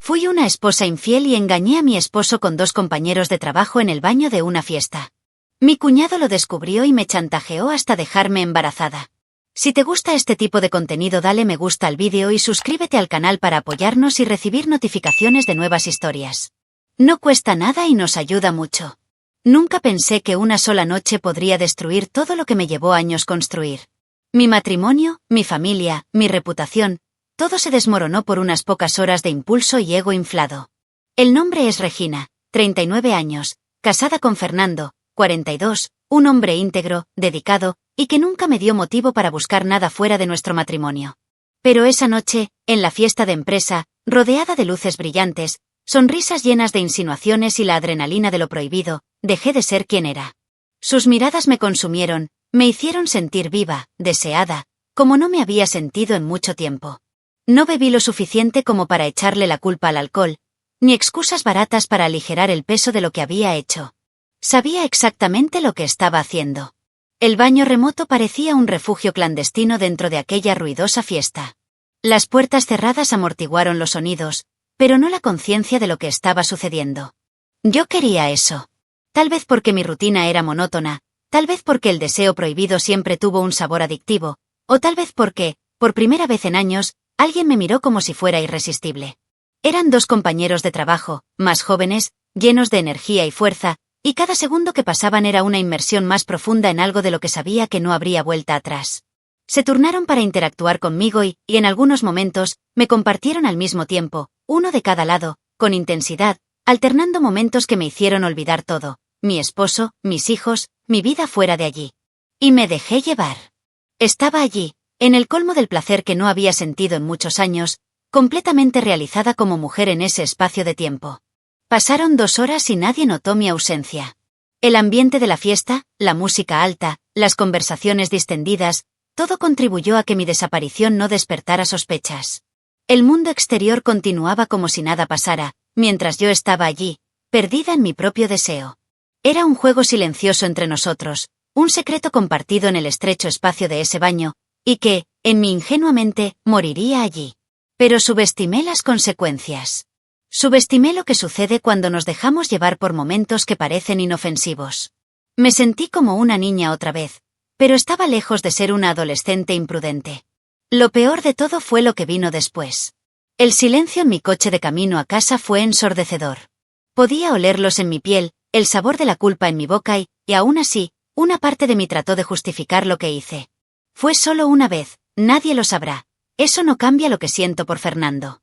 Fui una esposa infiel y engañé a mi esposo con 2 compañeros de trabajo en el baño de una fiesta. Mi cuñado lo descubrió y me chantajeó hasta dejarme embarazada. Si te gusta este tipo de contenido, dale me gusta al vídeo y suscríbete al canal para apoyarnos y recibir notificaciones de nuevas historias. No cuesta nada y nos ayuda mucho. Nunca pensé que una sola noche podría destruir todo lo que me llevó años construir. Mi matrimonio, mi familia, mi reputación, todo se desmoronó por unas pocas horas de impulso y ego inflado. El nombre es Regina, 39 años, casada con Fernando, 42, un hombre íntegro, dedicado, y que nunca me dio motivo para buscar nada fuera de nuestro matrimonio. Pero esa noche, en la fiesta de empresa, rodeada de luces brillantes, sonrisas llenas de insinuaciones y la adrenalina de lo prohibido, dejé de ser quien era. Sus miradas me consumieron, me hicieron sentir viva, deseada, como no me había sentido en mucho tiempo. No bebí lo suficiente como para echarle la culpa al alcohol, ni excusas baratas para aligerar el peso de lo que había hecho. Sabía exactamente lo que estaba haciendo. El baño remoto parecía un refugio clandestino dentro de aquella ruidosa fiesta. Las puertas cerradas amortiguaron los sonidos, pero no la conciencia de lo que estaba sucediendo. Yo quería eso. Tal vez porque mi rutina era monótona, tal vez porque el deseo prohibido siempre tuvo un sabor adictivo, o tal vez porque, por primera vez en años, alguien me miró como si fuera irresistible. Eran 2 compañeros de trabajo, más jóvenes, llenos de energía y fuerza, y cada segundo que pasaban era una inmersión más profunda en algo de lo que sabía que no habría vuelta atrás. Se turnaron para interactuar conmigo y en algunos momentos, me compartieron al mismo tiempo, uno de cada lado, con intensidad, alternando momentos que me hicieron olvidar todo, mi esposo, mis hijos, mi vida fuera de allí. Y me dejé llevar. Estaba allí, en el colmo del placer que no había sentido en muchos años, completamente realizada como mujer en ese espacio de tiempo. Pasaron 2 horas y nadie notó mi ausencia. El ambiente de la fiesta, la música alta, las conversaciones distendidas, todo contribuyó a que mi desaparición no despertara sospechas. El mundo exterior continuaba como si nada pasara, mientras yo estaba allí, perdida en mi propio deseo. Era un juego silencioso entre nosotros, un secreto compartido en el estrecho espacio de ese baño, y que, en mi ingenua mente, moriría allí. Pero subestimé las consecuencias. Subestimé lo que sucede cuando nos dejamos llevar por momentos que parecen inofensivos. Me sentí como una niña otra vez, pero estaba lejos de ser una adolescente imprudente. Lo peor de todo fue lo que vino después. El silencio en mi coche de camino a casa fue ensordecedor. Podía olerlos en mi piel, el sabor de la culpa en mi boca y aún así, una parte de mí trató de justificar lo que hice. Fue solo una vez, nadie lo sabrá. Eso no cambia lo que siento por Fernando.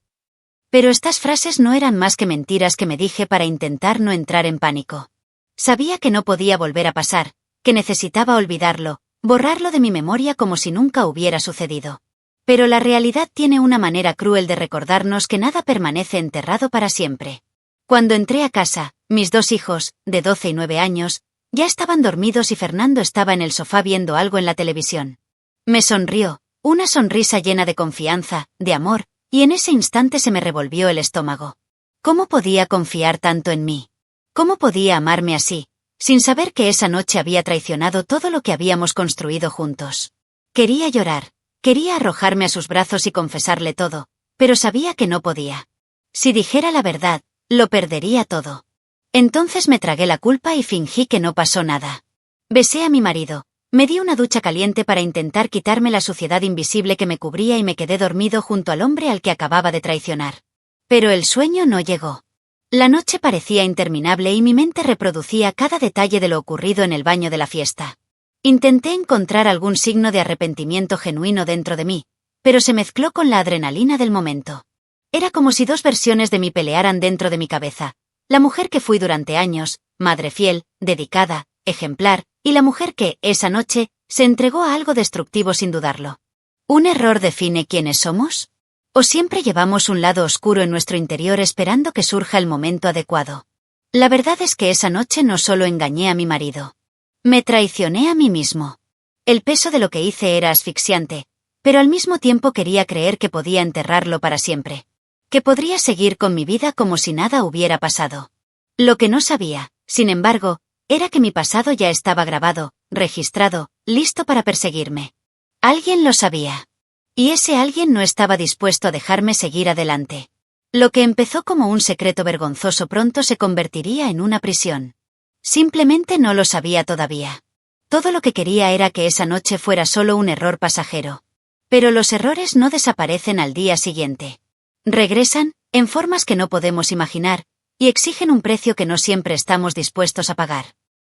Pero estas frases no eran más que mentiras que me dije para intentar no entrar en pánico. Sabía que no podía volver a pasar, que necesitaba olvidarlo, borrarlo de mi memoria como si nunca hubiera sucedido. Pero la realidad tiene una manera cruel de recordarnos que nada permanece enterrado para siempre. Cuando entré a casa, mis 2 hijos, de 12 y 9 años, ya estaban dormidos y Fernando estaba en el sofá viendo algo en la televisión. Me sonrió, una sonrisa llena de confianza, de amor, y en ese instante se me revolvió el estómago. ¿Cómo podía confiar tanto en mí? ¿Cómo podía amarme así, sin saber que esa noche había traicionado todo lo que habíamos construido juntos? Quería llorar, quería arrojarme a sus brazos y confesarle todo, pero sabía que no podía. Si dijera la verdad, lo perdería todo. Entonces me tragué la culpa y fingí que no pasó nada. Besé a mi marido. Me di una ducha caliente para intentar quitarme la suciedad invisible que me cubría y me quedé dormido junto al hombre al que acababa de traicionar. Pero el sueño no llegó. La noche parecía interminable y mi mente reproducía cada detalle de lo ocurrido en el baño de la fiesta. Intenté encontrar algún signo de arrepentimiento genuino dentro de mí, pero se mezcló con la adrenalina del momento. Era como si 2 versiones de mí pelearan dentro de mi cabeza. La mujer que fui durante años, madre fiel, dedicada, ejemplar, y la mujer que, esa noche, se entregó a algo destructivo sin dudarlo. ¿Un error define quiénes somos? ¿O siempre llevamos un lado oscuro en nuestro interior esperando que surja el momento adecuado? La verdad es que esa noche no solo engañé a mi marido. Me traicioné a mí mismo. El peso de lo que hice era asfixiante, pero al mismo tiempo quería creer que podía enterrarlo para siempre. Que podría seguir con mi vida como si nada hubiera pasado. Lo que no sabía, sin embargo, era que mi pasado ya estaba grabado, registrado, listo para perseguirme. Alguien lo sabía. Y ese alguien no estaba dispuesto a dejarme seguir adelante. Lo que empezó como un secreto vergonzoso pronto se convertiría en una prisión. Simplemente no lo sabía todavía. Todo lo que quería era que esa noche fuera solo un error pasajero. Pero los errores no desaparecen al día siguiente. Regresan, en formas que no podemos imaginar, y exigen un precio que no siempre estamos dispuestos a pagar.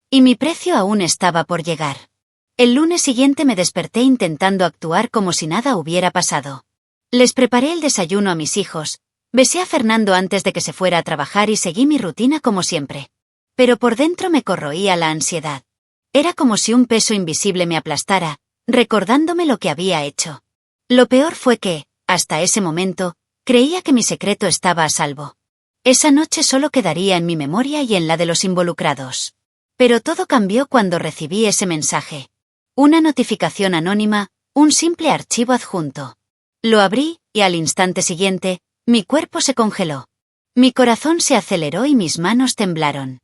Y mi precio aún estaba por llegar. El lunes siguiente me desperté intentando actuar como si nada hubiera pasado. Les preparé el desayuno a mis hijos, besé a Fernando antes de que se fuera a trabajar y seguí mi rutina como siempre. Pero por dentro me corroía la ansiedad. Era como si un peso invisible me aplastara, recordándome lo que había hecho. Lo peor fue que, hasta ese momento, creía que mi secreto estaba a salvo. Esa noche solo quedaría en mi memoria y en la de los involucrados. Pero todo cambió cuando recibí ese mensaje. Una notificación anónima, un simple archivo adjunto. Lo abrí, y al instante siguiente, mi cuerpo se congeló. Mi corazón se aceleró y mis manos temblaron.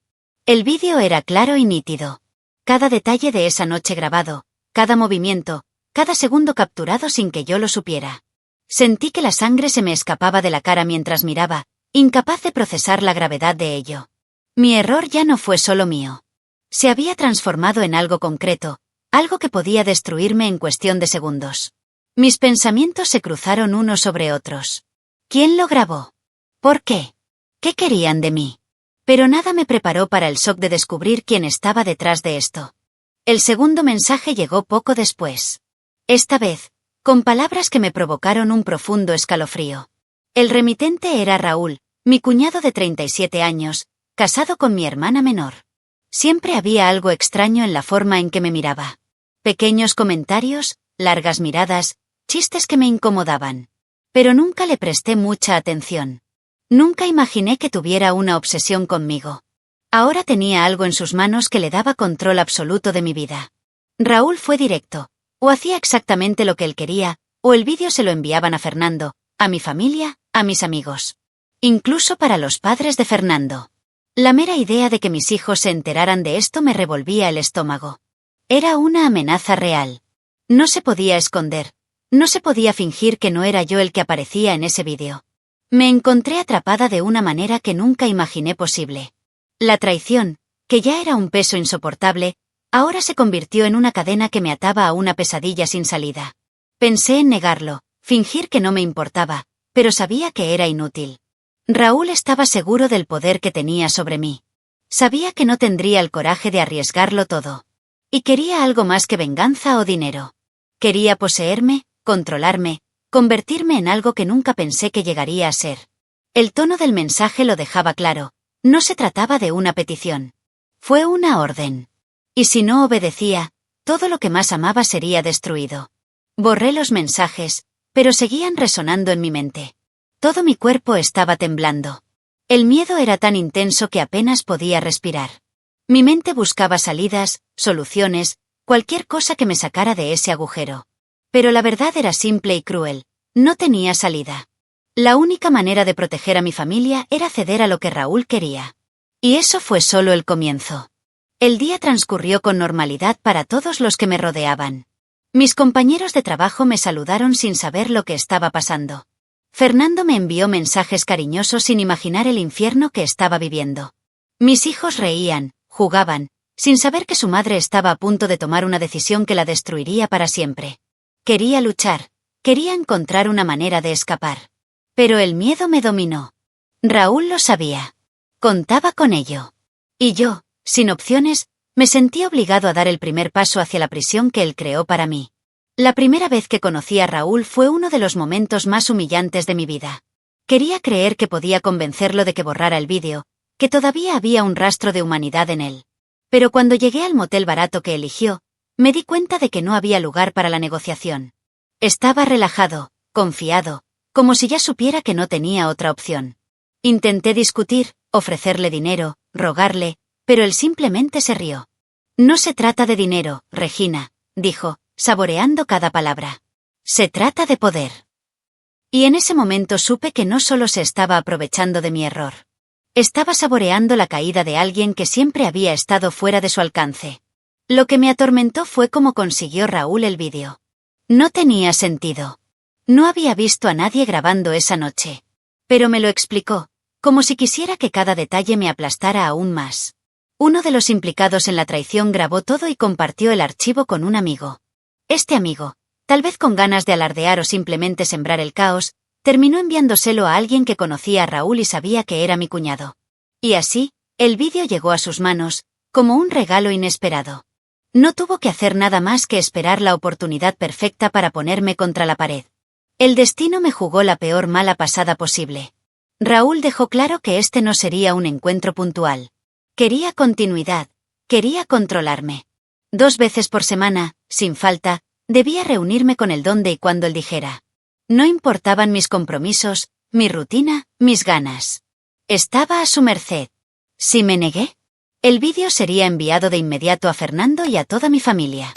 El vídeo era claro y nítido. Cada detalle de esa noche grabado, cada movimiento, cada segundo capturado sin que yo lo supiera. Sentí que la sangre se me escapaba de la cara mientras miraba, incapaz de procesar la gravedad de ello. Mi error ya no fue solo mío. Se había transformado en algo concreto, algo que podía destruirme en cuestión de segundos. Mis pensamientos se cruzaron unos sobre otros. ¿Quién lo grabó? ¿Por qué? ¿Qué querían de mí? Pero nada me preparó para el shock de descubrir quién estaba detrás de esto. El segundo mensaje llegó poco después. Esta vez, con palabras que me provocaron un profundo escalofrío. El remitente era Raúl, mi cuñado de 37 años, casado con mi hermana menor. Siempre había algo extraño en la forma en que me miraba. Pequeños comentarios, largas miradas, chistes que me incomodaban. Pero nunca le presté mucha atención. Nunca imaginé que tuviera una obsesión conmigo. Ahora tenía algo en sus manos que le daba control absoluto de mi vida. Raúl fue directo. O hacía exactamente lo que él quería, o el vídeo se lo enviaban a Fernando, a mi familia, a mis amigos. Incluso para los padres de Fernando. La mera idea de que mis hijos se enteraran de esto me revolvía el estómago. Era una amenaza real. No se podía esconder. No se podía fingir que no era yo el que aparecía en ese vídeo. Me encontré atrapada de una manera que nunca imaginé posible. La traición, que ya era un peso insoportable, ahora se convirtió en una cadena que me ataba a una pesadilla sin salida. Pensé en negarlo, fingir que no me importaba, pero sabía que era inútil. Raúl estaba seguro del poder que tenía sobre mí. Sabía que no tendría el coraje de arriesgarlo todo. Y quería algo más que venganza o dinero. Quería poseerme, controlarme, convertirme en algo que nunca pensé que llegaría a ser. El tono del mensaje lo dejaba claro. No se trataba de una petición. Fue una orden. Y si no obedecía, todo lo que más amaba sería destruido. Borré los mensajes, pero seguían resonando en mi mente. Todo mi cuerpo estaba temblando. El miedo era tan intenso que apenas podía respirar. Mi mente buscaba salidas, soluciones, cualquier cosa que me sacara de ese agujero. Pero la verdad era simple y cruel. No tenía salida. La única manera de proteger a mi familia era ceder a lo que Raúl quería. Y eso fue solo el comienzo. El día transcurrió con normalidad para todos los que me rodeaban. Mis compañeros de trabajo me saludaron sin saber lo que estaba pasando. Fernando me envió mensajes cariñosos sin imaginar el infierno que estaba viviendo. Mis hijos reían, jugaban, sin saber que su madre estaba a punto de tomar una decisión que la destruiría para siempre. Quería luchar, quería encontrar una manera de escapar. Pero el miedo me dominó. Raúl lo sabía. Contaba con ello. Y yo, sin opciones, me sentí obligado a dar el primer paso hacia la prisión que él creó para mí. La primera vez que conocí a Raúl fue uno de los momentos más humillantes de mi vida. Quería creer que podía convencerlo de que borrara el vídeo, que todavía había un rastro de humanidad en él. Pero cuando llegué al motel barato que eligió, me di cuenta de que no había lugar para la negociación. Estaba relajado, confiado, como si ya supiera que no tenía otra opción. Intenté discutir, ofrecerle dinero, rogarle, pero él simplemente se rió. No se trata de dinero, Regina, dijo, saboreando cada palabra. Se trata de poder. Y en ese momento supe que no solo se estaba aprovechando de mi error. Estaba saboreando la caída de alguien que siempre había estado fuera de su alcance. Lo que me atormentó fue cómo consiguió Raúl el vídeo. No tenía sentido. No había visto a nadie grabando esa noche. Pero me lo explicó, como si quisiera que cada detalle me aplastara aún más. Uno de los implicados en la traición grabó todo y compartió el archivo con un amigo. Este amigo, tal vez con ganas de alardear o simplemente sembrar el caos, terminó enviándoselo a alguien que conocía a Raúl y sabía que era mi cuñado. Y así, el vídeo llegó a sus manos, como un regalo inesperado. No tuvo que hacer nada más que esperar la oportunidad perfecta para ponerme contra la pared. El destino me jugó la peor mala pasada posible. Raúl dejó claro que este no sería un encuentro puntual. Quería continuidad, quería controlarme. 2 veces por semana, sin falta, debía reunirme con él donde y cuando él dijera. No importaban mis compromisos, mi rutina, mis ganas. Estaba a su merced. Si me negué, el vídeo sería enviado de inmediato a Fernando y a toda mi familia.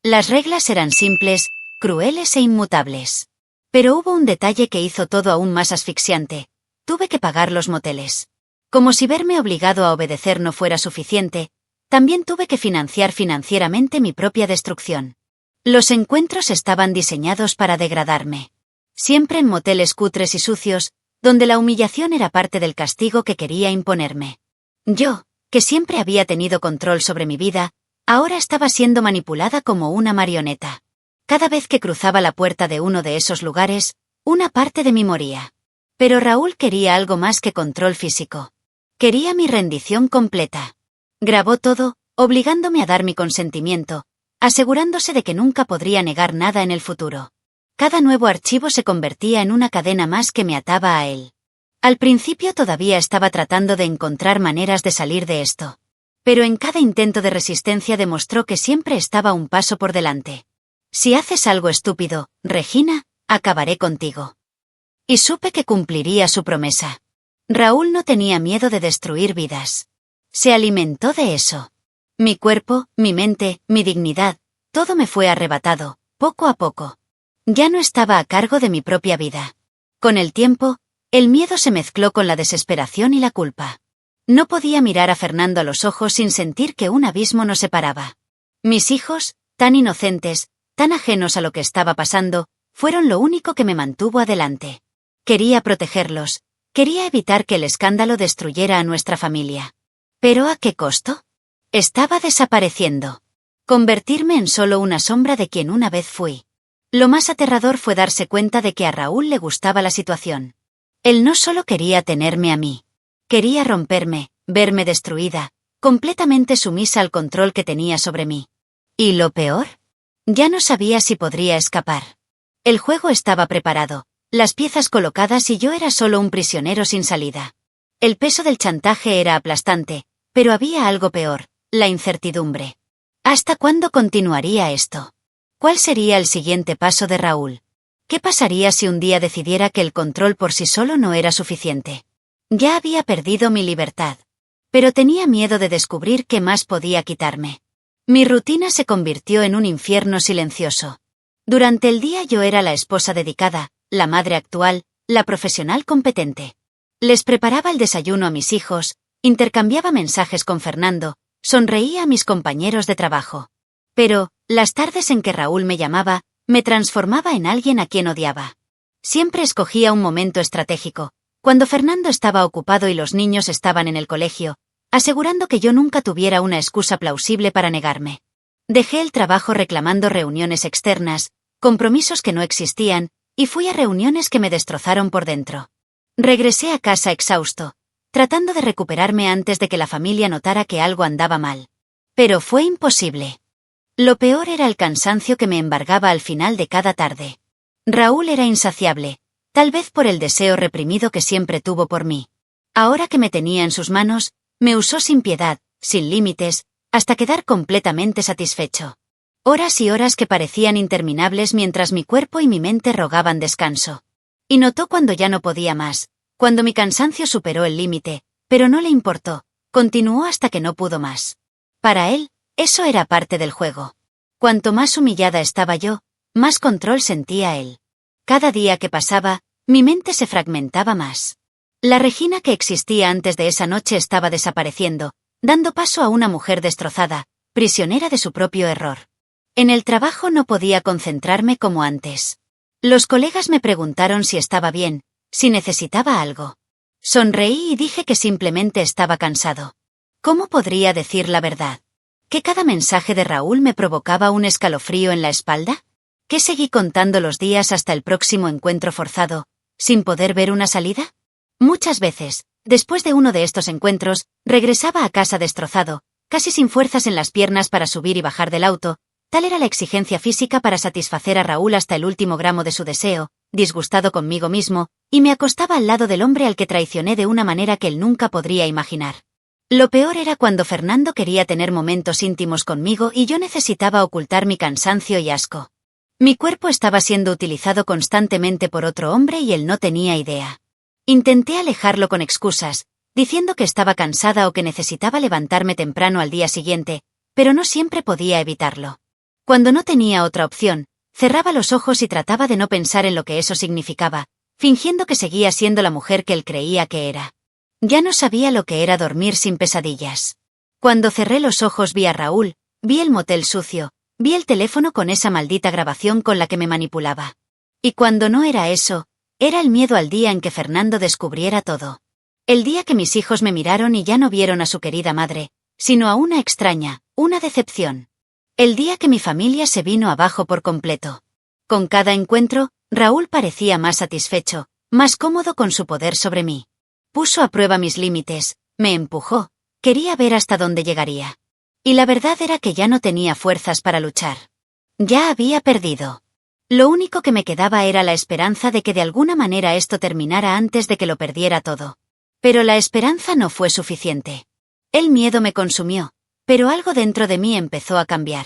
Las reglas eran simples, crueles e inmutables. Pero hubo un detalle que hizo todo aún más asfixiante. Tuve que pagar los moteles. Como si verme obligado a obedecer no fuera suficiente, también tuve que financiar financieramente mi propia destrucción. Los encuentros estaban diseñados para degradarme. Siempre en moteles cutres y sucios, donde la humillación era parte del castigo que quería imponerme. Yo, que siempre había tenido control sobre mi vida, ahora estaba siendo manipulada como una marioneta. Cada vez que cruzaba la puerta de uno de esos lugares, una parte de mí moría. Pero Raúl quería algo más que control físico. Quería mi rendición completa. Grabó todo, obligándome a dar mi consentimiento, asegurándose de que nunca podría negar nada en el futuro. Cada nuevo archivo se convertía en una cadena más que me ataba a él. Al principio todavía estaba tratando de encontrar maneras de salir de esto. Pero en cada intento de resistencia demostró que siempre estaba un paso por delante. Si haces algo estúpido, Regina, acabaré contigo. Y supe que cumpliría su promesa. Raúl no tenía miedo de destruir vidas. Se alimentó de eso. Mi cuerpo, mi mente, mi dignidad, todo me fue arrebatado, poco a poco. Ya no estaba a cargo de mi propia vida. Con el tiempo, el miedo se mezcló con la desesperación y la culpa. No podía mirar a Fernando a los ojos sin sentir que un abismo nos separaba. Mis hijos, tan inocentes, tan ajenos a lo que estaba pasando, fueron lo único que me mantuvo adelante. Quería protegerlos, quería evitar que el escándalo destruyera a nuestra familia. ¿Pero a qué costo? Estaba desapareciendo. Convertirme en solo una sombra de quien una vez fui. Lo más aterrador fue darse cuenta de que a Raúl le gustaba la situación. Él no solo quería tenerme a mí. Quería romperme, verme destruida, completamente sumisa al control que tenía sobre mí. ¿Y lo peor? Ya no sabía si podría escapar. El juego estaba preparado, las piezas colocadas y yo era solo un prisionero sin salida. El peso del chantaje era aplastante, pero había algo peor, la incertidumbre. ¿Hasta cuándo continuaría esto? ¿Cuál sería el siguiente paso de Raúl? ¿Qué pasaría si un día decidiera que el control por sí solo no era suficiente? Ya había perdido mi libertad. Pero tenía miedo de descubrir qué más podía quitarme. Mi rutina se convirtió en un infierno silencioso. Durante el día yo era la esposa dedicada, la madre actual, la profesional competente. Les preparaba el desayuno a mis hijos, intercambiaba mensajes con Fernando, sonreía a mis compañeros de trabajo. Pero, las tardes en que Raúl me llamaba, me transformaba en alguien a quien odiaba. Siempre escogía un momento estratégico, cuando Fernando estaba ocupado y los niños estaban en el colegio, asegurando que yo nunca tuviera una excusa plausible para negarme. Dejé el trabajo reclamando reuniones externas, compromisos que no existían, y fui a reuniones que me destrozaron por dentro. Regresé a casa exhausto, tratando de recuperarme antes de que la familia notara que algo andaba mal. Pero fue imposible. Lo peor era el cansancio que me embargaba al final de cada tarde. Raúl era insaciable, tal vez por el deseo reprimido que siempre tuvo por mí. Ahora que me tenía en sus manos, me usó sin piedad, sin límites, hasta quedar completamente satisfecho. Horas y horas que parecían interminables mientras mi cuerpo y mi mente rogaban descanso. Y notó cuando ya no podía más, cuando mi cansancio superó el límite, pero no le importó, continuó hasta que no pudo más. Para él, eso era parte del juego. Cuanto más humillada estaba yo, más control sentía él. Cada día que pasaba, mi mente se fragmentaba más. La Regina que existía antes de esa noche estaba desapareciendo, dando paso a una mujer destrozada, prisionera de su propio error. En el trabajo no podía concentrarme como antes. Los colegas me preguntaron si estaba bien, si necesitaba algo. Sonreí y dije que simplemente estaba cansado. ¿Cómo podría decir la verdad? ¿Que cada mensaje de Raúl me provocaba un escalofrío en la espalda? ¿Que seguí contando los días hasta el próximo encuentro forzado, sin poder ver una salida? Muchas veces, después de uno de estos encuentros, regresaba a casa destrozado, casi sin fuerzas en las piernas para subir y bajar del auto. Tal era la exigencia física para satisfacer a Raúl hasta el último gramo de su deseo, disgustado conmigo mismo, y me acostaba al lado del hombre al que traicioné de una manera que él nunca podría imaginar. Lo peor era cuando Fernando quería tener momentos íntimos conmigo y yo necesitaba ocultar mi cansancio y asco. Mi cuerpo estaba siendo utilizado constantemente por otro hombre y él no tenía idea. Intenté alejarlo con excusas, diciendo que estaba cansada o que necesitaba levantarme temprano al día siguiente, pero no siempre podía evitarlo. Cuando no tenía otra opción, cerraba los ojos y trataba de no pensar en lo que eso significaba, fingiendo que seguía siendo la mujer que él creía que era. Ya no sabía lo que era dormir sin pesadillas. Cuando cerré los ojos vi a Raúl, vi el motel sucio, vi el teléfono con esa maldita grabación con la que me manipulaba. Y cuando no era eso, era el miedo al día en que Fernando descubriera todo. El día que mis hijos me miraron y ya no vieron a su querida madre, sino a una extraña, una decepción. El día que mi familia se vino abajo por completo. Con cada encuentro, Raúl parecía más satisfecho, más cómodo con su poder sobre mí. Puso a prueba mis límites, me empujó, quería ver hasta dónde llegaría. Y la verdad era que ya no tenía fuerzas para luchar. Ya había perdido. Lo único que me quedaba era la esperanza de que de alguna manera esto terminara antes de que lo perdiera todo. Pero la esperanza no fue suficiente. El miedo me consumió, pero algo dentro de mí empezó a cambiar.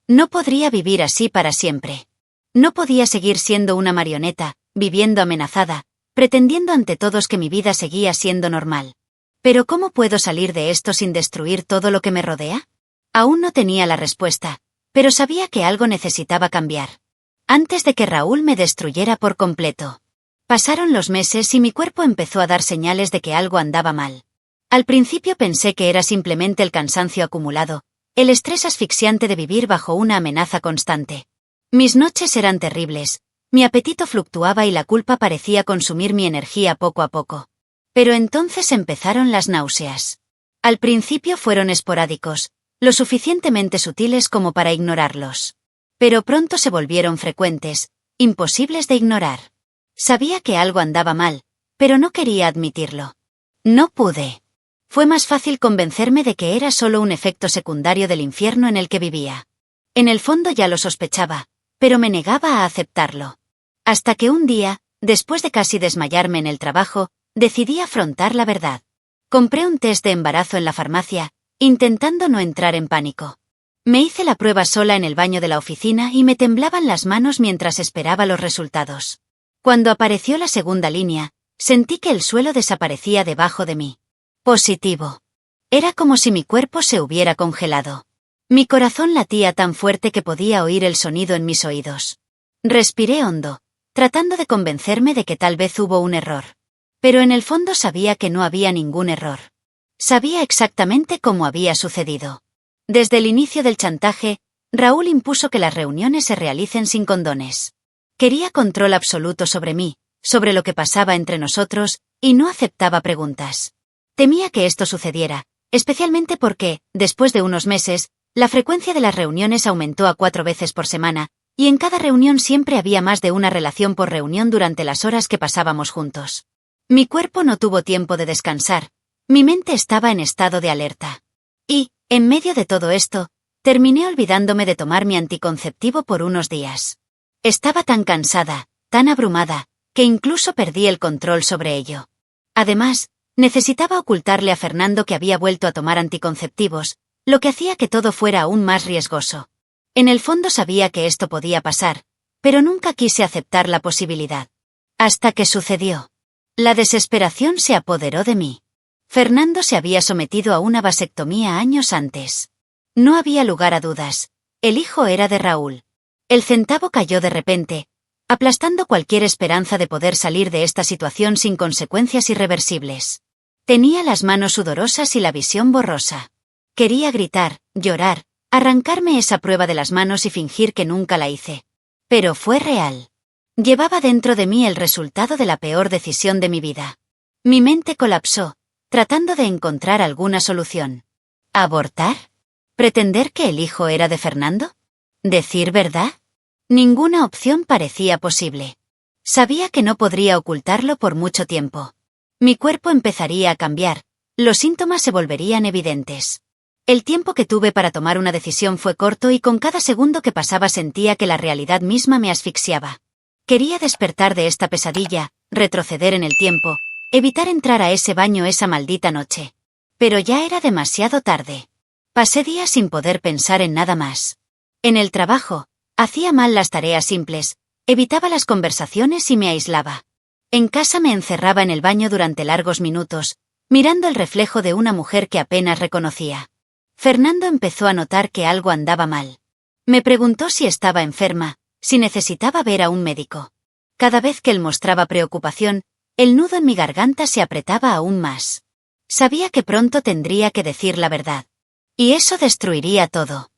No podría vivir así para siempre. No podía seguir siendo una marioneta, viviendo amenazada, pretendiendo ante todos que mi vida seguía siendo normal. Pero ¿cómo puedo salir de esto sin destruir todo lo que me rodea? Aún no tenía la respuesta, pero sabía que algo necesitaba cambiar. Antes de que Raúl me destruyera por completo. Pasaron los meses y mi cuerpo empezó a dar señales de que algo andaba mal. Al principio pensé que era simplemente el cansancio acumulado, el estrés asfixiante de vivir bajo una amenaza constante. Mis noches eran terribles, mi apetito fluctuaba y la culpa parecía consumir mi energía poco a poco. Pero entonces empezaron las náuseas. Al principio fueron esporádicos, lo suficientemente sutiles como para ignorarlos. Pero pronto se volvieron frecuentes, imposibles de ignorar. Sabía que algo andaba mal, pero no quería admitirlo. No pude. Fue más fácil convencerme de que era solo un efecto secundario del infierno en el que vivía. En el fondo ya lo sospechaba, pero me negaba a aceptarlo. Hasta que un día, después de casi desmayarme en el trabajo, decidí afrontar la verdad. Compré un test de embarazo en la farmacia, intentando no entrar en pánico. Me hice la prueba sola en el baño de la oficina y me temblaban las manos mientras esperaba los resultados. Cuando apareció la segunda línea, sentí que el suelo desaparecía debajo de mí. Positivo. Era como si mi cuerpo se hubiera congelado. Mi corazón latía tan fuerte que podía oír el sonido en mis oídos. Respiré hondo, tratando de convencerme de que tal vez hubo un error. Pero en el fondo sabía que no había ningún error. Sabía exactamente cómo había sucedido. Desde el inicio del chantaje, Raúl impuso que las reuniones se realicen sin condones. Quería control absoluto sobre mí, sobre lo que pasaba entre nosotros, y no aceptaba preguntas. Temía que esto sucediera, especialmente porque, después de unos meses, la frecuencia de las reuniones aumentó a 4 veces por semana, y en cada reunión siempre había más de una relación por reunión durante las horas que pasábamos juntos. Mi cuerpo no tuvo tiempo de descansar, mi mente estaba en estado de alerta. Y, en medio de todo esto, terminé olvidándome de tomar mi anticonceptivo por unos días. Estaba tan cansada, tan abrumada, que incluso perdí el control sobre ello. Además, necesitaba ocultarle a Fernando que había vuelto a tomar anticonceptivos, lo que hacía que todo fuera aún más riesgoso. En el fondo sabía que esto podía pasar, pero nunca quise aceptar la posibilidad. Hasta que sucedió. La desesperación se apoderó de mí. Fernando se había sometido a una vasectomía años antes. No había lugar a dudas. El hijo era de Raúl. El centavo cayó de repente, aplastando cualquier esperanza de poder salir de esta situación sin consecuencias irreversibles. Tenía las manos sudorosas y la visión borrosa. Quería gritar, llorar, arrancarme esa prueba de las manos y fingir que nunca la hice. Pero fue real. Llevaba dentro de mí el resultado de la peor decisión de mi vida. Mi mente colapsó, tratando de encontrar alguna solución. ¿Abortar? ¿Pretender que el hijo era de Fernando? ¿Decir verdad? Ninguna opción parecía posible. Sabía que no podría ocultarlo por mucho tiempo. Mi cuerpo empezaría a cambiar, los síntomas se volverían evidentes. El tiempo que tuve para tomar una decisión fue corto y con cada segundo que pasaba sentía que la realidad misma me asfixiaba. Quería despertar de esta pesadilla, retroceder en el tiempo, evitar entrar a ese baño esa maldita noche. Pero ya era demasiado tarde. Pasé días sin poder pensar en nada más. En el trabajo, hacía mal las tareas simples, evitaba las conversaciones y me aislaba. En casa me encerraba en el baño durante largos minutos, mirando el reflejo de una mujer que apenas reconocía. Fernando empezó a notar que algo andaba mal. Me preguntó si estaba enferma, si necesitaba ver a un médico. Cada vez que él mostraba preocupación, el nudo en mi garganta se apretaba aún más. Sabía que pronto tendría que decir la verdad. Y eso destruiría todo.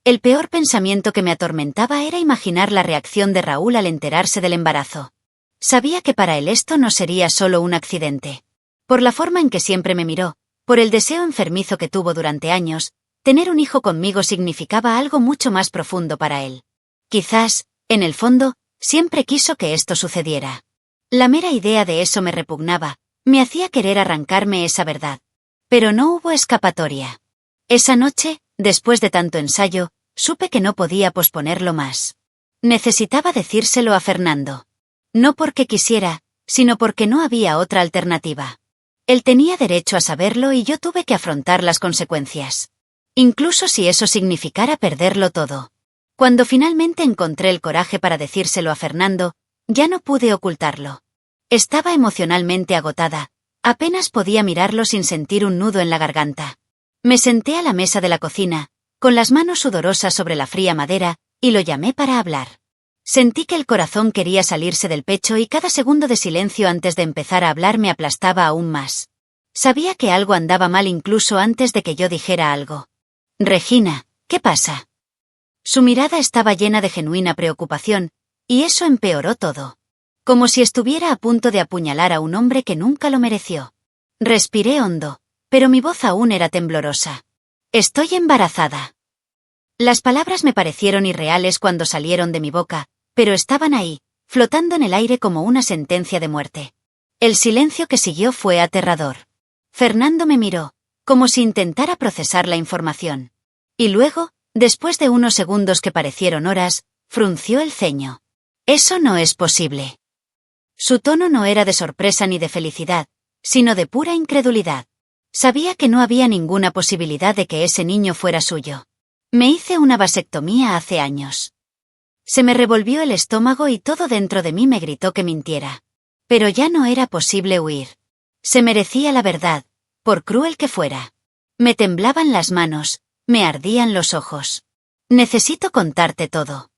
El peor pensamiento que me atormentaba era imaginar la reacción de Raúl al enterarse del embarazo. Sabía que para él esto no sería solo un accidente. Por la forma en que siempre me miró, por el deseo enfermizo que tuvo durante años, tener un hijo conmigo significaba algo mucho más profundo para él. Quizás, en el fondo, siempre quiso que esto sucediera. La mera idea de eso me repugnaba, me hacía querer arrancarme esa verdad. Pero no hubo escapatoria. Esa noche, después de tanto ensayo, supe que no podía posponerlo más. Necesitaba decírselo a Fernando. No porque quisiera, sino porque no había otra alternativa. Él tenía derecho a saberlo y yo tuve que afrontar las consecuencias. Incluso si eso significara perderlo todo. Cuando finalmente encontré el coraje para decírselo a Fernando, ya no pude ocultarlo. Estaba emocionalmente agotada, apenas podía mirarlo sin sentir un nudo en la garganta. Me senté a la mesa de la cocina, con las manos sudorosas sobre la fría madera, y lo llamé para hablar. Sentí que el corazón quería salirse del pecho y cada segundo de silencio antes de empezar a hablar me aplastaba aún más. Sabía que algo andaba mal incluso antes de que yo dijera algo. Regina, ¿qué pasa? Su mirada estaba llena de genuina preocupación, y eso empeoró todo. Como si estuviera a punto de apuñalar a un hombre que nunca lo mereció. Respiré hondo, pero mi voz aún era temblorosa. Estoy embarazada. Las palabras me parecieron irreales cuando salieron de mi boca, pero estaban ahí, flotando en el aire como una sentencia de muerte. El silencio que siguió fue aterrador. Fernando me miró, como si intentara procesar la información. Y luego, después de unos segundos que parecieron horas, frunció el ceño. Eso no es posible. Su tono no era de sorpresa ni de felicidad, sino de pura incredulidad. Sabía que no había ninguna posibilidad de que ese niño fuera suyo. Me hice una vasectomía hace años. Se me revolvió el estómago y todo dentro de mí me gritó que mintiera. Pero ya no era posible huir. Se merecía la verdad, por cruel que fuera. Me temblaban las manos, me ardían los ojos. Necesito contarte todo.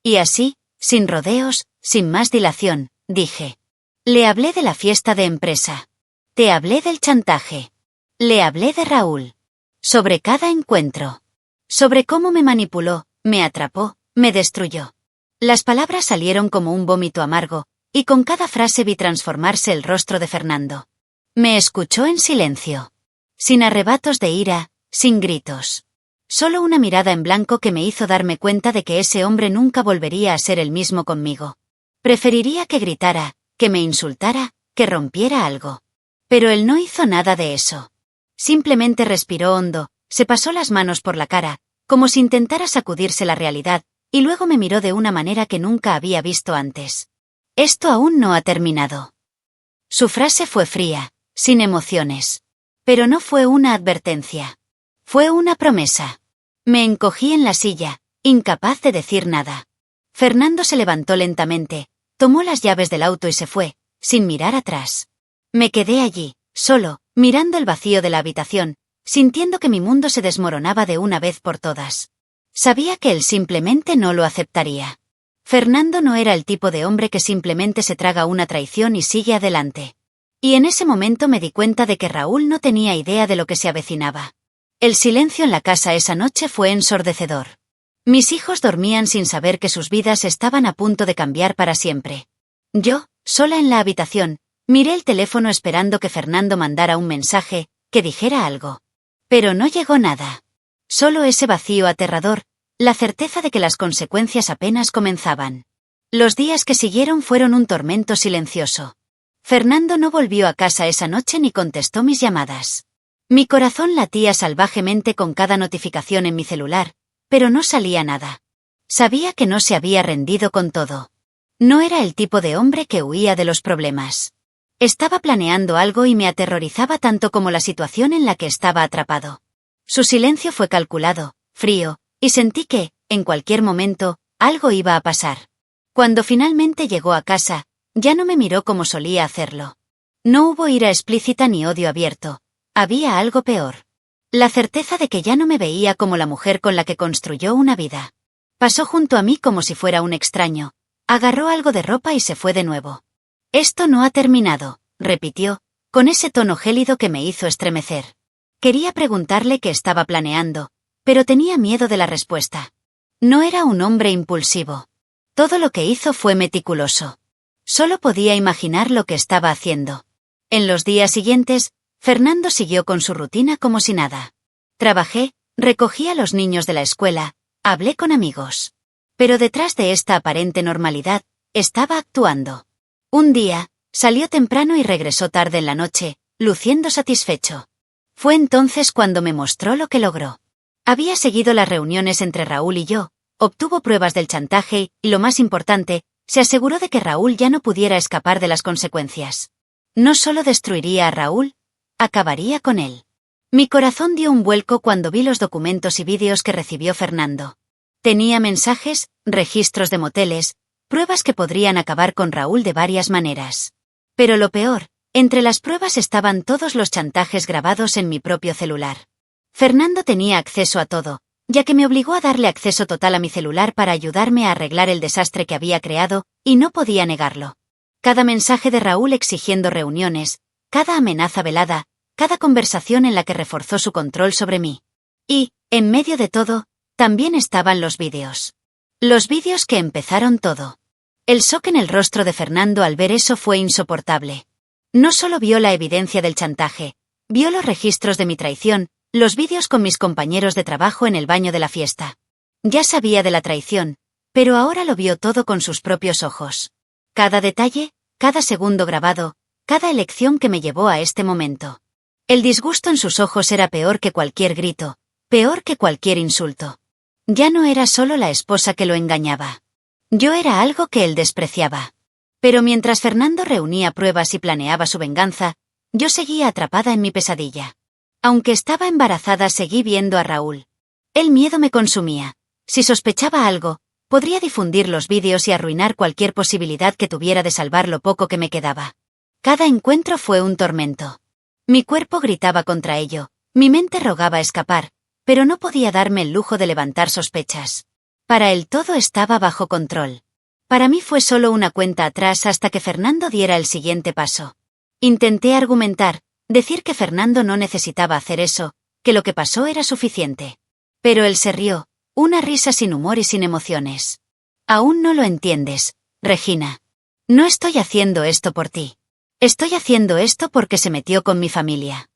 Y así, sin rodeos, sin más dilación, dije. Le hablé de la fiesta de empresa. Te hablé del chantaje. Le hablé de Raúl. Sobre cada encuentro. Sobre cómo me manipuló, me atrapó, me destruyó. Las palabras salieron como un vómito amargo, y con cada frase vi transformarse el rostro de Fernando. Me escuchó en silencio. Sin arrebatos de ira, sin gritos. Solo una mirada en blanco que me hizo darme cuenta de que ese hombre nunca volvería a ser el mismo conmigo. Preferiría que gritara, que me insultara, que rompiera algo. Pero él no hizo nada de eso. Simplemente respiró hondo, se pasó las manos por la cara, como si intentara sacudirse la realidad, y luego me miró de una manera que nunca había visto antes. Esto aún no ha terminado. Su frase fue fría, sin emociones. Pero no fue una advertencia. Fue una promesa. Me encogí en la silla, incapaz de decir nada. Fernando se levantó lentamente, tomó las llaves del auto y se fue, sin mirar atrás. Me quedé allí, solo, mirando el vacío de la habitación, sintiendo que mi mundo se desmoronaba de una vez por todas. Sabía que él simplemente no lo aceptaría. Fernando no era el tipo de hombre que simplemente se traga una traición y sigue adelante. Y en ese momento me di cuenta de que Raúl no tenía idea de lo que se avecinaba. El silencio en la casa esa noche fue ensordecedor. Mis hijos dormían sin saber que sus vidas estaban a punto de cambiar para siempre. Yo, sola en la habitación, miré el teléfono esperando que Fernando mandara un mensaje, que dijera algo. Pero no llegó nada. Solo ese vacío aterrador, la certeza de que las consecuencias apenas comenzaban. Los días que siguieron fueron un tormento silencioso. Fernando no volvió a casa esa noche ni contestó mis llamadas. Mi corazón latía salvajemente con cada notificación en mi celular, pero no salía nada. Sabía que no se había rendido con todo. No era el tipo de hombre que huía de los problemas. Estaba planeando algo y me aterrorizaba tanto como la situación en la que estaba atrapado. Su silencio fue calculado, frío, y sentí que, en cualquier momento, algo iba a pasar. Cuando finalmente llegó a casa, ya no me miró como solía hacerlo. No hubo ira explícita ni odio abierto. Había algo peor. La certeza de que ya no me veía como la mujer con la que construyó una vida. Pasó junto a mí como si fuera un extraño. Agarró algo de ropa y se fue de nuevo. «Esto no ha terminado», repitió, con ese tono gélido que me hizo estremecer. Quería preguntarle qué estaba planeando, pero tenía miedo de la respuesta. No era un hombre impulsivo. Todo lo que hizo fue meticuloso. Solo podía imaginar lo que estaba haciendo. En los días siguientes, Fernando siguió con su rutina como si nada. Trabajé, recogí a los niños de la escuela, hablé con amigos. Pero detrás de esta aparente normalidad, estaba actuando. Un día, salió temprano y regresó tarde en la noche, luciendo satisfecho. Fue entonces cuando me mostró lo que logró. Había seguido las reuniones entre Raúl y yo, obtuvo pruebas del chantaje y, lo más importante, se aseguró de que Raúl ya no pudiera escapar de las consecuencias. No solo destruiría a Raúl, acabaría con él. Mi corazón dio un vuelco cuando vi los documentos y vídeos que recibió Fernando. Tenía mensajes, registros de moteles, pruebas que podrían acabar con Raúl de varias maneras. Pero lo peor, entre las pruebas estaban todos los chantajes grabados en mi propio celular. Fernando tenía acceso a todo, ya que me obligó a darle acceso total a mi celular para ayudarme a arreglar el desastre que había creado, y no podía negarlo. Cada mensaje de Raúl exigiendo reuniones, cada amenaza velada, cada conversación en la que reforzó su control sobre mí. Y, en medio de todo, también estaban los vídeos. Los vídeos que empezaron todo. El shock en el rostro de Fernando al ver eso fue insoportable. No solo vio la evidencia del chantaje, vio los registros de mi traición, los vídeos con mis compañeros de trabajo en el baño de la fiesta. Ya sabía de la traición, pero ahora lo vio todo con sus propios ojos. Cada detalle, cada segundo grabado, cada elección que me llevó a este momento. El disgusto en sus ojos era peor que cualquier grito, peor que cualquier insulto. Ya no era solo la esposa que lo engañaba. Yo era algo que él despreciaba. Pero mientras Fernando reunía pruebas y planeaba su venganza, yo seguía atrapada en mi pesadilla. Aunque estaba embarazada, seguí viendo a Raúl. El miedo me consumía. Si sospechaba algo, podría difundir los vídeos y arruinar cualquier posibilidad que tuviera de salvar lo poco que me quedaba. Cada encuentro fue un tormento. Mi cuerpo gritaba contra ello, mi mente rogaba escapar, pero no podía darme el lujo de levantar sospechas. Para él todo estaba bajo control. Para mí fue solo una cuenta atrás hasta que Fernando diera el siguiente paso. Intenté argumentar, decir que Fernando no necesitaba hacer eso, que lo que pasó era suficiente. Pero él se rió, una risa sin humor y sin emociones. Aún no lo entiendes, Regina. No estoy haciendo esto por ti. Estoy haciendo esto porque se metió con mi familia.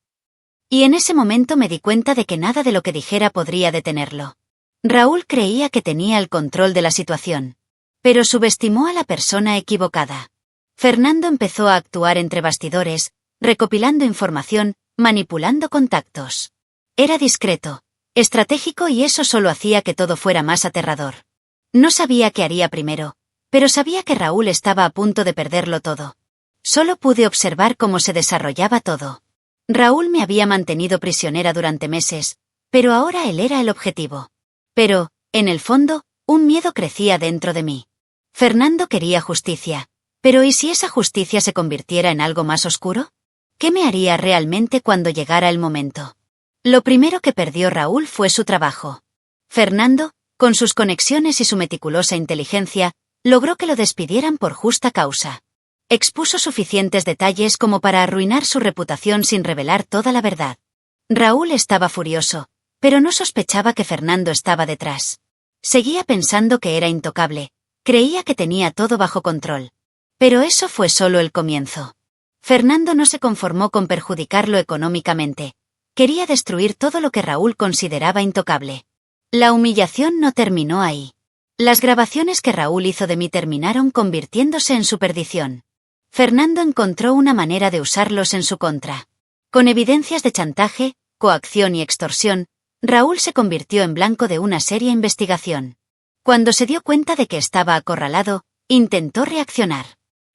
Y en ese momento me di cuenta de que nada de lo que dijera podría detenerlo. Raúl creía que tenía el control de la situación. Pero subestimó a la persona equivocada. Fernando empezó a actuar entre bastidores, recopilando información, manipulando contactos. Era discreto, estratégico y eso solo hacía que todo fuera más aterrador. No sabía qué haría primero, pero sabía que Raúl estaba a punto de perderlo todo. Solo pude observar cómo se desarrollaba todo. Raúl me había mantenido prisionera durante meses, pero ahora él era el objetivo. Pero, en el fondo, un miedo crecía dentro de mí. Fernando quería justicia, pero ¿y si esa justicia se convirtiera en algo más oscuro? ¿Qué me haría realmente cuando llegara el momento? Lo primero que perdió Raúl fue su trabajo. Fernando, con sus conexiones y su meticulosa inteligencia, logró que lo despidieran por justa causa. Expuso suficientes detalles como para arruinar su reputación sin revelar toda la verdad. Raúl estaba furioso, pero no sospechaba que Fernando estaba detrás. Seguía pensando que era intocable, creía que tenía todo bajo control. Pero eso fue solo el comienzo. Fernando no se conformó con perjudicarlo económicamente. Quería destruir todo lo que Raúl consideraba intocable. La humillación no terminó ahí. Las grabaciones que Raúl hizo de mí terminaron convirtiéndose en su perdición. Fernando encontró una manera de usarlos en su contra. Con evidencias de chantaje, coacción y extorsión, Raúl se convirtió en blanco de una seria investigación. Cuando se dio cuenta de que estaba acorralado, intentó reaccionar.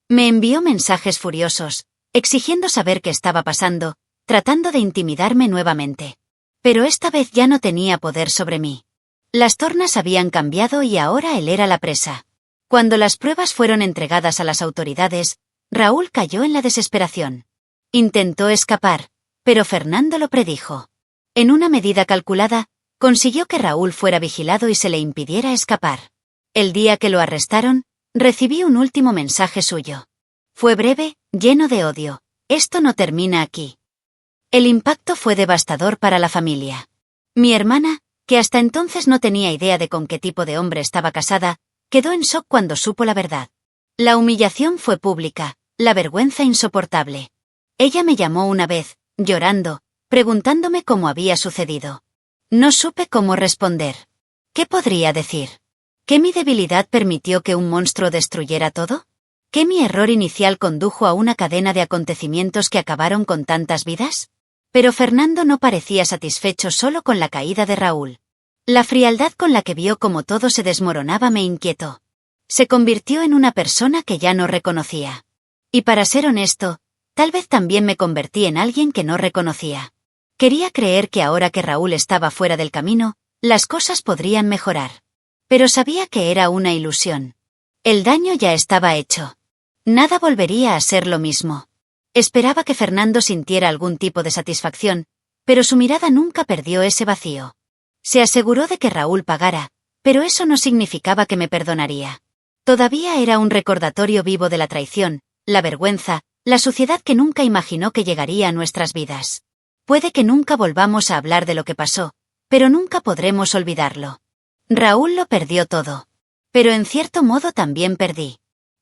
Me envió mensajes furiosos, exigiendo saber qué estaba pasando, tratando de intimidarme nuevamente. Pero esta vez ya no tenía poder sobre mí. Las tornas habían cambiado y ahora él era la presa. Cuando las pruebas fueron entregadas a las autoridades, Raúl cayó en la desesperación. Intentó escapar, pero Fernando lo predijo. En una medida calculada, consiguió que Raúl fuera vigilado y se le impidiera escapar. El día que lo arrestaron, recibí un último mensaje suyo. Fue breve, lleno de odio. Esto no termina aquí. El impacto fue devastador para la familia. Mi hermana, que hasta entonces no tenía idea de con qué tipo de hombre estaba casada, quedó en shock cuando supo la verdad. La humillación fue pública, la vergüenza insoportable. Ella me llamó una vez, llorando, preguntándome cómo había sucedido. No supe cómo responder. ¿Qué podría decir? ¿Que mi debilidad permitió que un monstruo destruyera todo? ¿Que mi error inicial condujo a una cadena de acontecimientos que acabaron con tantas vidas? Pero Fernando no parecía satisfecho solo con la caída de Raúl. La frialdad con la que vio cómo todo se desmoronaba me inquietó. Se convirtió en una persona que ya no reconocía. Y para ser honesto, tal vez también me convertí en alguien que no reconocía. Quería creer que ahora que Raúl estaba fuera del camino, las cosas podrían mejorar. Pero sabía que era una ilusión. El daño ya estaba hecho. Nada volvería a ser lo mismo. Esperaba que Fernando sintiera algún tipo de satisfacción, pero su mirada nunca perdió ese vacío. Se aseguró de que Raúl pagara, pero eso no significaba que me perdonaría. Todavía era un recordatorio vivo de la traición, la vergüenza, la suciedad que nunca imaginó que llegaría a nuestras vidas. Puede que nunca volvamos a hablar de lo que pasó, pero nunca podremos olvidarlo. Raúl lo perdió todo. Pero en cierto modo también perdí.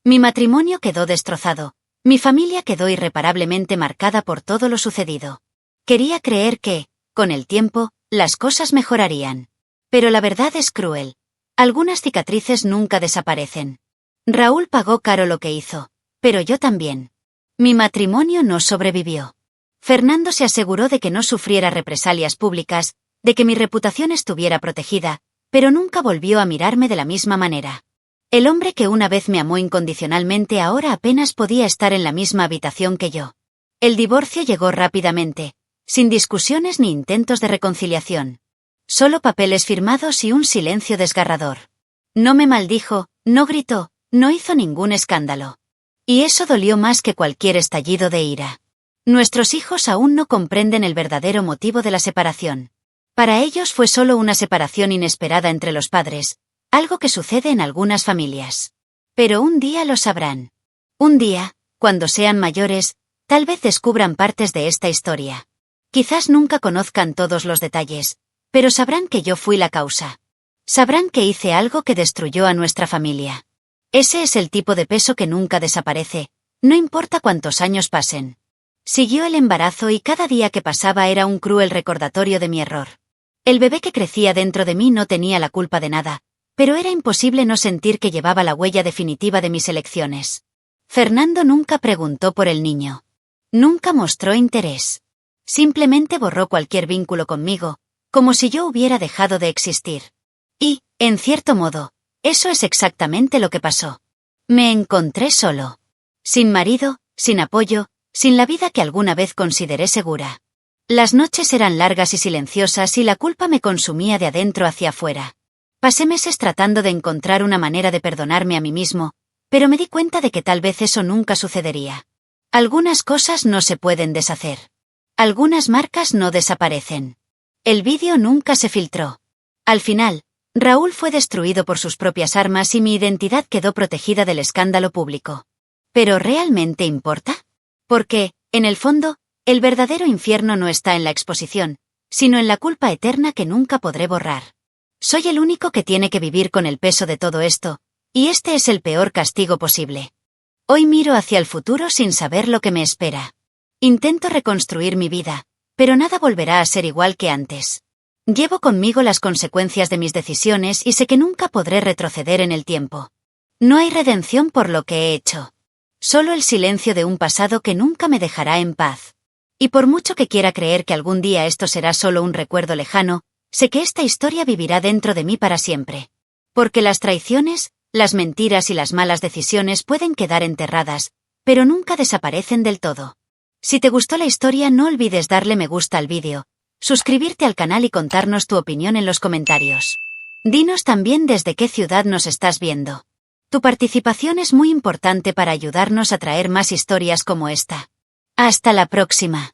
Mi matrimonio quedó destrozado. Mi familia quedó irreparablemente marcada por todo lo sucedido. Quería creer que, con el tiempo, las cosas mejorarían. Pero la verdad es cruel. Algunas cicatrices nunca desaparecen. Raúl pagó caro lo que hizo, pero yo también. Mi matrimonio no sobrevivió. Fernando se aseguró de que no sufriera represalias públicas, de que mi reputación estuviera protegida, pero nunca volvió a mirarme de la misma manera. El hombre que una vez me amó incondicionalmente ahora apenas podía estar en la misma habitación que yo. El divorcio llegó rápidamente, sin discusiones ni intentos de reconciliación. Solo papeles firmados y un silencio desgarrador. No me maldijo, no gritó, no hizo ningún escándalo. Y eso dolió más que cualquier estallido de ira. Nuestros hijos aún no comprenden el verdadero motivo de la separación. Para ellos fue solo una separación inesperada entre los padres, algo que sucede en algunas familias. Pero un día lo sabrán. Un día, cuando sean mayores, tal vez descubran partes de esta historia. Quizás nunca conozcan todos los detalles, pero sabrán que yo fui la causa. Sabrán que hice algo que destruyó a nuestra familia. Ese es el tipo de peso que nunca desaparece, no importa cuántos años pasen. Siguió el embarazo y cada día que pasaba era un cruel recordatorio de mi error. El bebé que crecía dentro de mí no tenía la culpa de nada, pero era imposible no sentir que llevaba la huella definitiva de mis elecciones. Fernando nunca preguntó por el niño. Nunca mostró interés. Simplemente borró cualquier vínculo conmigo, como si yo hubiera dejado de existir. Y, en cierto modo, eso es exactamente lo que pasó. Me encontré solo. Sin marido, sin apoyo, sin la vida que alguna vez consideré segura. Las noches eran largas y silenciosas y la culpa me consumía de adentro hacia afuera. Pasé meses tratando de encontrar una manera de perdonarme a mí mismo, pero me di cuenta de que tal vez eso nunca sucedería. Algunas cosas no se pueden deshacer. Algunas marcas no desaparecen. El vídeo nunca se filtró. Al final, Raúl fue destruido por sus propias armas y mi identidad quedó protegida del escándalo público. ¿Pero realmente importa? Porque, en el fondo, el verdadero infierno no está en la exposición, sino en la culpa eterna que nunca podré borrar. Soy el único que tiene que vivir con el peso de todo esto, y este es el peor castigo posible. Hoy miro hacia el futuro sin saber lo que me espera. Intento reconstruir mi vida, pero nada volverá a ser igual que antes. Llevo conmigo las consecuencias de mis decisiones y sé que nunca podré retroceder en el tiempo. No hay redención por lo que he hecho. Solo el silencio de un pasado que nunca me dejará en paz. Y por mucho que quiera creer que algún día esto será solo un recuerdo lejano, sé que esta historia vivirá dentro de mí para siempre. Porque las traiciones, las mentiras y las malas decisiones pueden quedar enterradas, pero nunca desaparecen del todo. Si te gustó la historia, no olvides darle me gusta al vídeo, suscribirte al canal y contarnos tu opinión en los comentarios. Dinos también desde qué ciudad nos estás viendo. Tu participación es muy importante para ayudarnos a traer más historias como esta. Hasta la próxima.